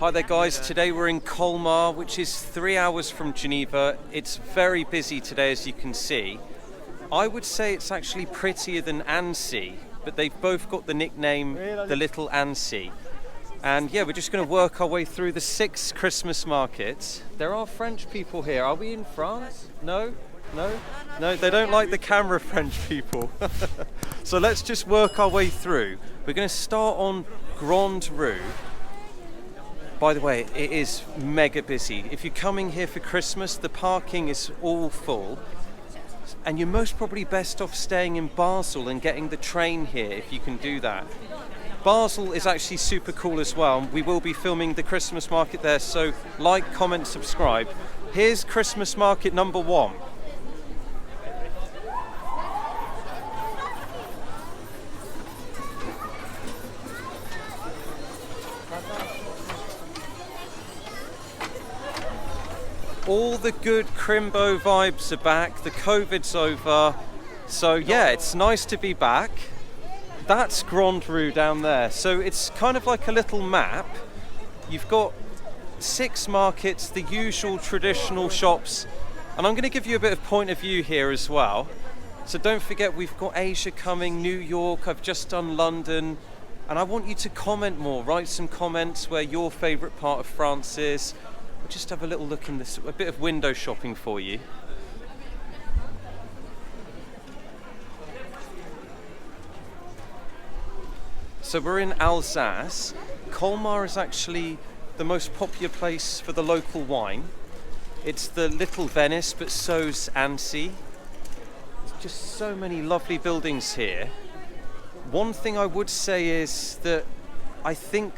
Hi there guys, today we're in Colmar, which is 3 hours from Geneva. It's very busy today, as you can see. I would say it's actually prettier than Annecy, but they've both got the nickname the Little Annecy. And yeah, we're just going to work our way through the 6 Christmas markets. There are French people here. Are we in France? No, they don't like the camera, French people. So let's just work our way through. We're going to start on Grande Rue. By the way, it is mega busy. If you're coming here for Christmas, the parking is all full. And you're most probably best off staying in Basel and getting the train here if you can do that. Basel is actually super cool as well. We will be filming the Christmas market there, so like, comment, subscribe. Here's Christmas market number 1. All the good Crimbo vibes are back, the COVID's over, so yeah, it's nice to be back. That's Grande Rue down there, so it's kind of like a little map. You've got 6 markets, the usual traditional shops, and I'm going to give you a bit of point of view here as well. So don't forget, we've got Asia coming, New York, I've just done London, and I want you to comment more, write some comments where your favourite part of France is. We'll just have a little look in this, a bit of window shopping for you. So we're in Alsace. Colmar is actually the most popular place for the local wine. It's the Little Venice, but so's Annecy. There's just so many lovely buildings here. One thing I would say is that I think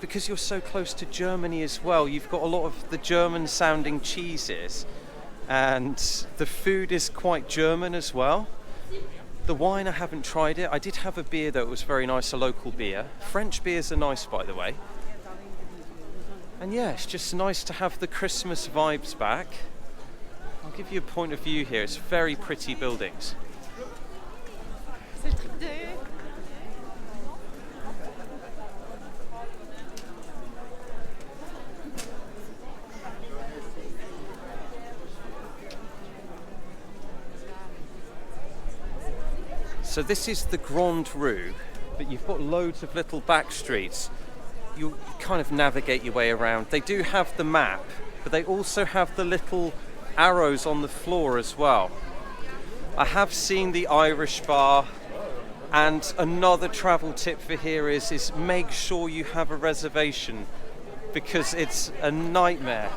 because you're so close to Germany as well, you've got a lot of the German sounding cheeses, and the food is quite German as well. The wine, I haven't tried it. I did have a beer though, it was very nice, a local beer. French beers are nice, by the way. And yeah, it's just nice to have the Christmas vibes back. I'll give you a point of view here. It's very pretty buildings. So this is the Grande Rue, but you've got loads of little back streets. You kind of navigate your way around. They do have the map, but they also have the little arrows on the floor as well. I have seen the Irish bar, and another travel tip for here is make sure you have a reservation, because it's a nightmare.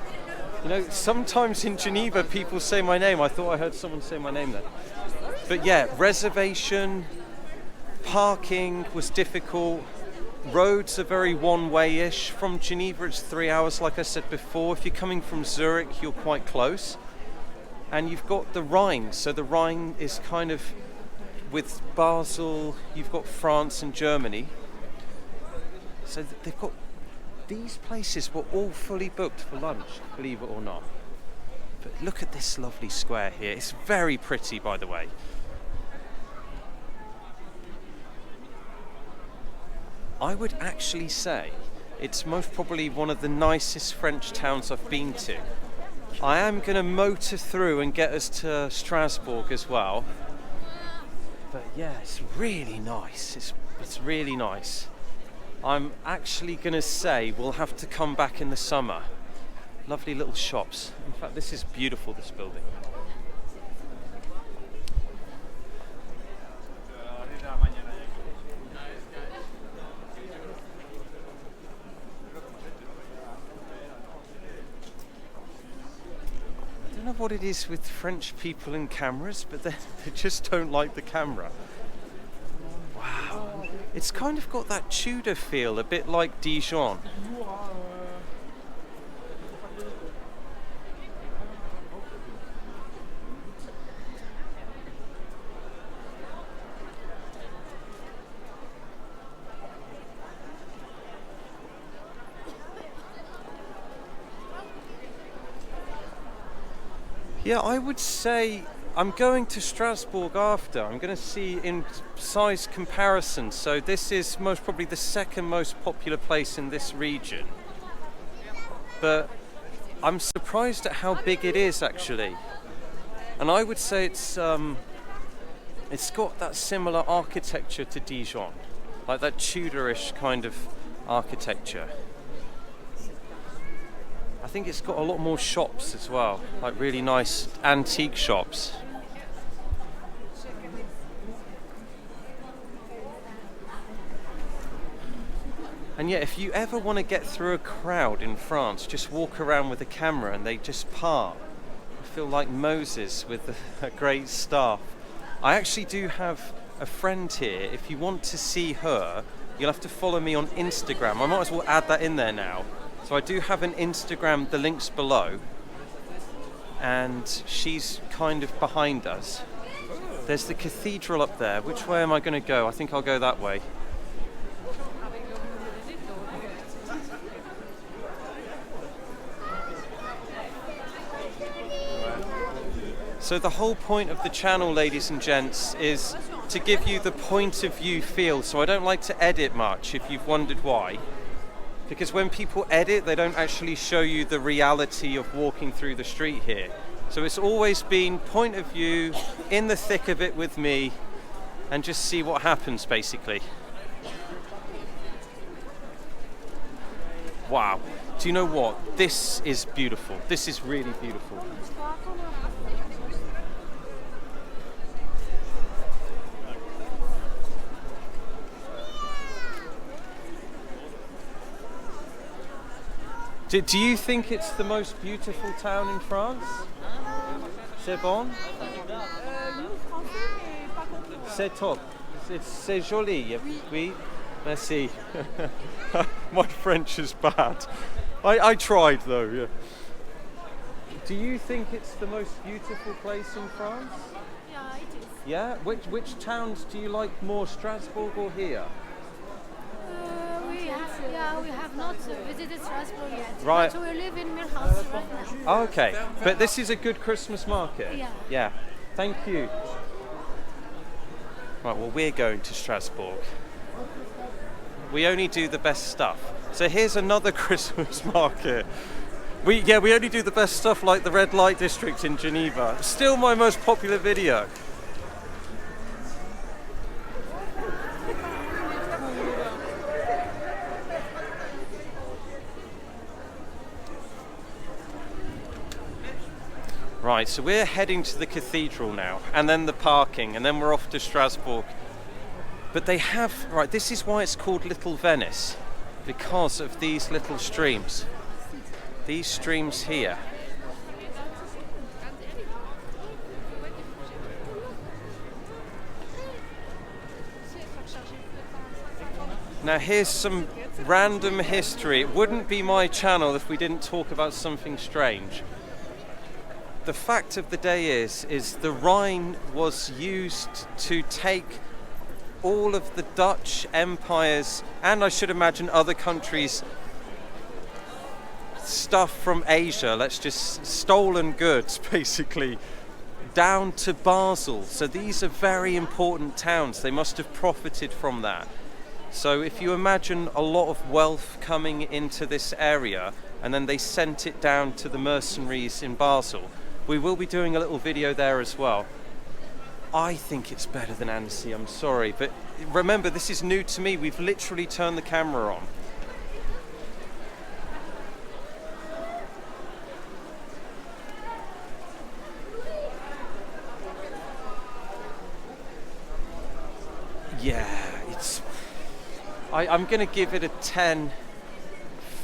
You know, sometimes in Geneva people say my name. I thought I heard someone say my name there. But yeah, reservation, parking was difficult. Roads are very one-way-ish. From Geneva it's 3 hours, like I said before. If you're coming from Zurich, you're quite close. And you've got the Rhine. So the Rhine is kind of, with Basel, you've got France and Germany. So they've got, these places were all fully booked for lunch, believe it or not. But look at this lovely square here. It's very pretty, by the way. I would actually say it's most probably one of the nicest French towns I've been to. I am going to motor through and get us to Strasbourg as well. But yeah, it's really nice. It's really nice. I'm actually going to say we'll have to come back in the summer. Lovely little shops. In fact, this is beautiful, this building. I don't know what it is with French people and cameras, but they just don't like the camera. Wow. It's kind of got that Tudor feel, a bit like Dijon. Yeah, I would say I'm going to Strasbourg after. I'm going to see in size comparison. So this is most probably the second most popular place in this region. But I'm surprised at how big it is actually. And I would say it's got that similar architecture to Dijon, like that Tudorish kind of architecture. I think it's got a lot more shops as well, like really nice antique shops. And yet, if you ever want to get through a crowd in France, just walk around with a camera and they just part. I feel like Moses with a great staff. I actually do have a friend here. If you want to see her, you'll have to follow me on Instagram. I might as well add that in there now. So I do have an Instagram, the link's below. And she's kind of behind us. There's the cathedral up there. Which way am I going to go? I think I'll go that way. So the whole point of the channel, ladies and gents, is to give you the point of view feel. So I don't like to edit much, if you've wondered why. Because when people edit, they don't actually show you the reality of walking through the street here. So it's always been point of view, in the thick of it with me, and just see what happens, basically. Wow. Do you know what? This is beautiful. This is really beautiful. Do you think it's the most beautiful town in France? C'est bon? C'est top. C'est joli. Oui. Merci. My French is bad. I tried though, yeah. Do you think it's the most beautiful place in France? Yeah, it is. Yeah? Which towns do you like more, Strasbourg or here? We have not visited Strasbourg yet. Right. But we live in Milhouse right now. Okay, but this is a good Christmas market? Yeah. Yeah, thank you. Right, well we're going to Strasbourg. We only do the best stuff. So here's another Christmas market. We only do the best stuff like the red light district in Geneva. Still my most popular video. Right, so we're heading to the cathedral now, and then the parking, and then we're off to Strasbourg. But they have, right, this is why it's called Little Venice, because of these little streams. These streams here. Now here's some random history. It wouldn't be my channel if we didn't talk about something strange. The fact of the day is the Rhine was used to take all of the Dutch empires, and I should imagine other countries, stuff from Asia, let's just stolen goods basically, down to Basel. So these are very important towns. They must have profited from that. So if you imagine a lot of wealth coming into this area, and then they sent it down to the mercenaries in Basel. We will be doing a little video there as well. I think it's better than Annecy, I'm sorry. But remember, this is new to me. We've literally turned the camera on. Yeah, I'm going to give it a 10.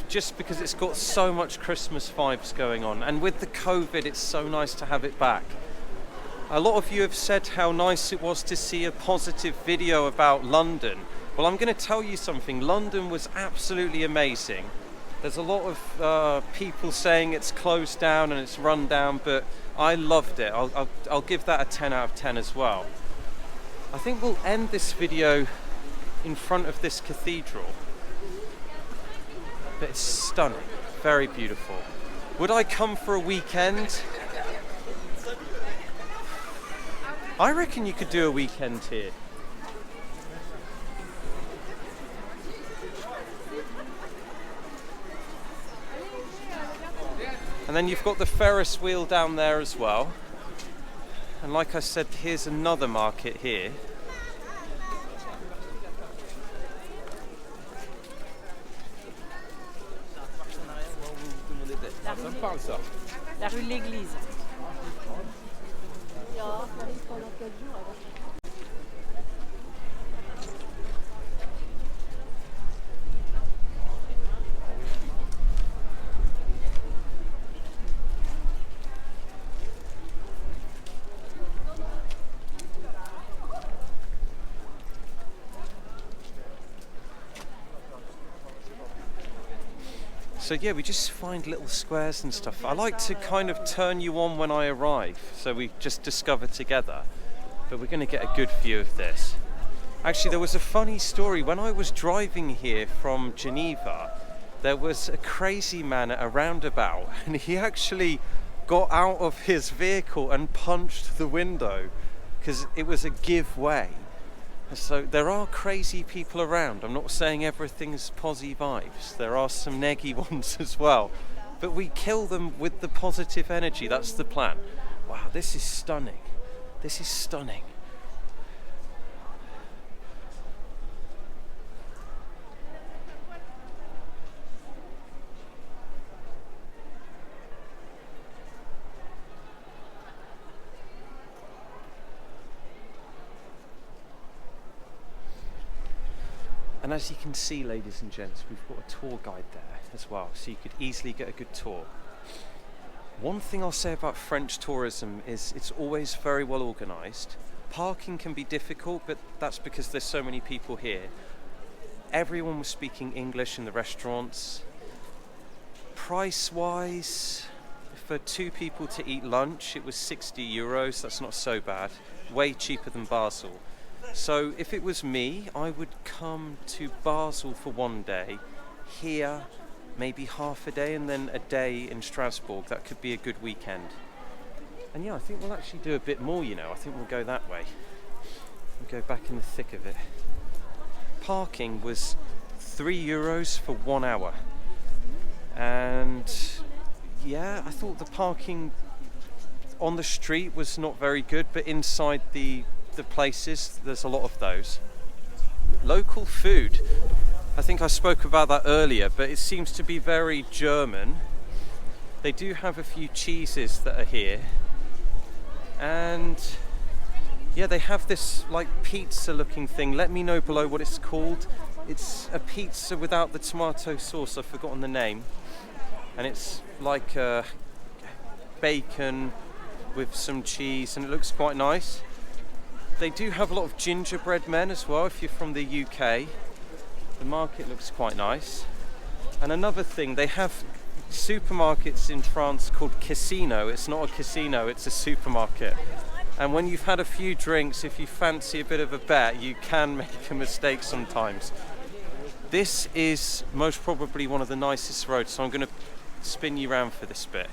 Just because it's got so much Christmas vibes going on, and with the COVID it's so nice to have it back. A lot of you have said how nice it was to see a positive video about London. Well, I'm going to tell you something. London was absolutely amazing. There's a lot of people saying it's closed down and it's run down, but I loved it. I'll give that a 10 out of 10 as well. I think we'll end this video in front of this cathedral. But it's stunning, very beautiful. Would I come for a weekend? I reckon you could do a weekend here. And then you've got the Ferris wheel down there as well. And like I said, here's another market here. La rue de l'Église. So yeah, we just find little squares and stuff. I like to kind of turn you on when I arrive, so we just discover together. But we're going to get a good view of this. Actually, there was a funny story. When I was driving here from Geneva, there was a crazy man at a roundabout, and he actually got out of his vehicle and punched the window because it was a give way. So there are crazy people around. I'm not saying everything's posy vibes. There are some neggy ones as well. But we kill them with the positive energy. That's the plan. Wow, this is stunning. This is stunning. And as you can see, ladies and gents, we've got a tour guide there as well, so you could easily get a good tour. One thing I'll say about French tourism is it's always very well organised. Parking can be difficult, but that's because there's so many people here. Everyone was speaking English in the restaurants. Price-wise, for 2 people to eat lunch, it was €60. That's not so bad. Way cheaper than Basel. So if it was me, I would come to Basel for 1 day, here maybe half a day, and then a day in Strasbourg. That could be a good weekend. And yeah, I think we'll actually do a bit more, you know. I think we'll go that way. We'll go back in the thick of it. Parking was €3 for 1 hour. And yeah, I thought the parking on the street was not very good, but inside the places, there's a lot of those. Local food, I think I spoke about that earlier, but it seems to be very German. They do have a few cheeses that are here, and yeah, they have this like pizza looking thing. Let me know below what it's called. It's a pizza without the tomato sauce, I've forgotten the name, and it's like bacon with some cheese, and it looks quite nice. They do have a lot of gingerbread men as well if you're from the UK. The market looks quite nice. And another thing, they have supermarkets in France called casino. It's not a casino, it's a supermarket. And when you've had a few drinks, if you fancy a bit of a bet, you can make a mistake sometimes. This is most probably one of the nicest roads, so I'm going to spin you around for this bit.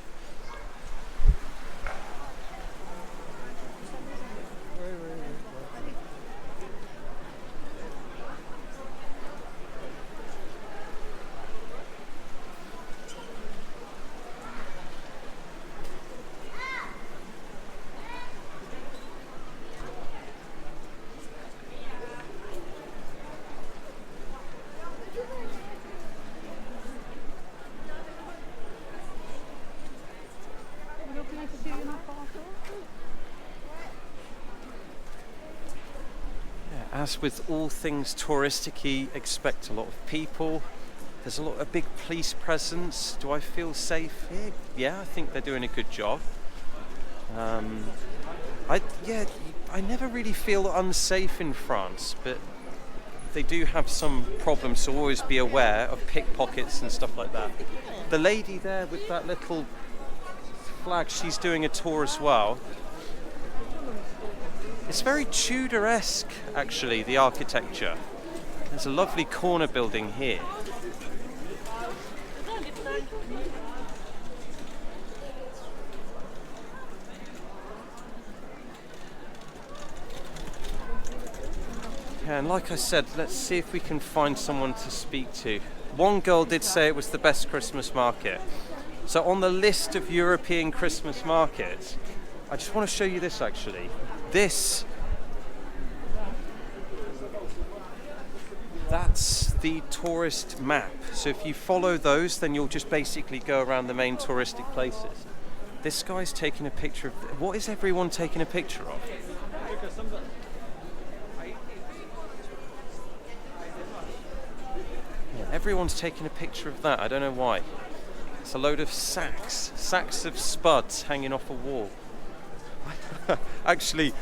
As with all things touristic, expect a lot of people. There's a big police presence. Do I feel safe here? Yeah, I think they're doing a good job. I never really feel unsafe in France, but they do have some problems, so always be aware of pickpockets and stuff like that. The lady there with that little flag, she's doing a tour as well. It's very Tudor-esque, actually, the architecture. There's a lovely corner building here. Yeah, and like I said, let's see if we can find someone to speak to. One girl did say it was the best Christmas market. So on the list of European Christmas markets, I just want to show you this actually. That's the tourist map. So if you follow those, then you'll just basically go around the main touristic places. This guy's taking a picture of... What is everyone taking a picture of? Yeah, everyone's taking a picture of that. I don't know why. It's a load of sacks of spuds hanging off a wall. Actually,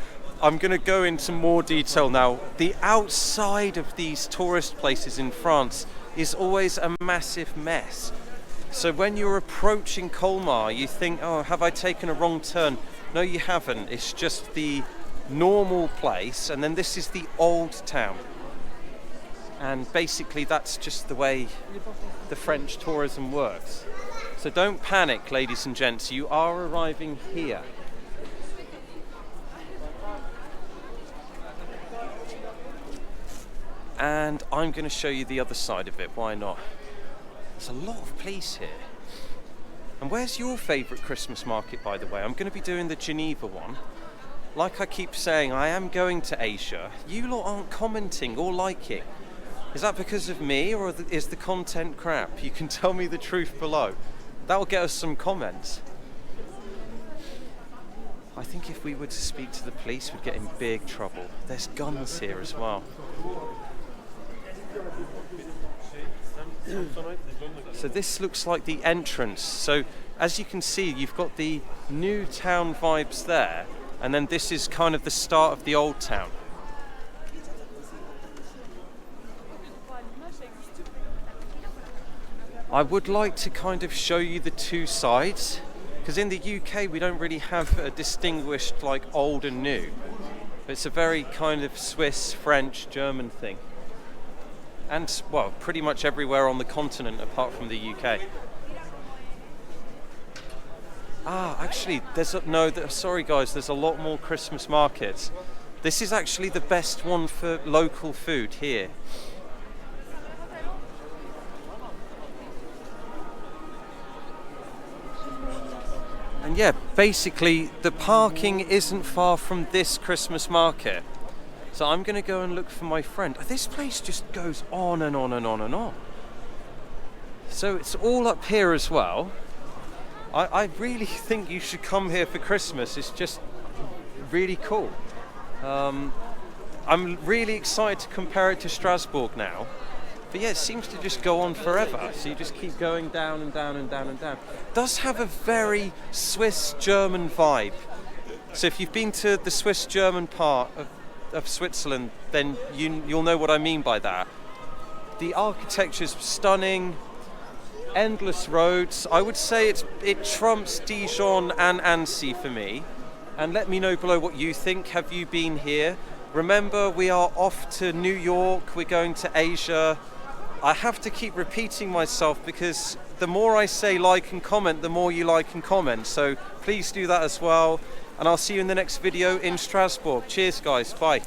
I'm going to go into more detail now. The outside of these tourist places in France is always a massive mess. So when you're approaching Colmar, you think, oh, have I taken a wrong turn? No, you haven't. It's just the normal place, and then this is the old town. And basically that's just the way the French tourism works. So don't panic, ladies and gents, you are arriving here. And I'm going to show you the other side of it, why not? There's a lot of place here. And where's your favourite Christmas market, by the way? I'm going to be doing the Geneva one. Like I keep saying, I am going to Asia. You lot aren't commenting or liking. Is that because of me, or is the content crap? You can tell me the truth below. That'll get us some comments. I think if we were to speak to the police, we'd get in big trouble. There's guns here as well. So this looks like the entrance. So as you can see, you've got the new town vibes there, and then this is kind of the start of the old town. I would like to kind of show you the two sides, because in the UK we don't really have a distinguished like old and new. It's a very kind of Swiss, French, German thing. And, well, pretty much everywhere on the continent apart from the UK. Actually, sorry guys, there's a lot more Christmas markets. This is actually the best one for local food here. And yeah, basically the parking isn't far from this Christmas market. So I'm going to go and look for my friend. This place just goes on and on and on and on. So it's all up here as well. I really think you should come here for Christmas. It's just really cool. I'm really excited to compare it to Strasbourg now. But yeah, it seems to just go on forever. So you just keep going down and down and down and down. It does have a very Swiss-German vibe. So if you've been to the Swiss-German part of Switzerland, then you'll know what I mean by that. The architecture's stunning, endless roads. I would say it trumps Dijon and Annecy for me. And let me know below what you think. Have you been here? Remember, we are off to New York. We're going to Asia. I have to keep repeating myself because the more I say like and comment, the more you like and comment. So please do that as well. And I'll see you in the next video in Strasbourg. Cheers, guys. Bye.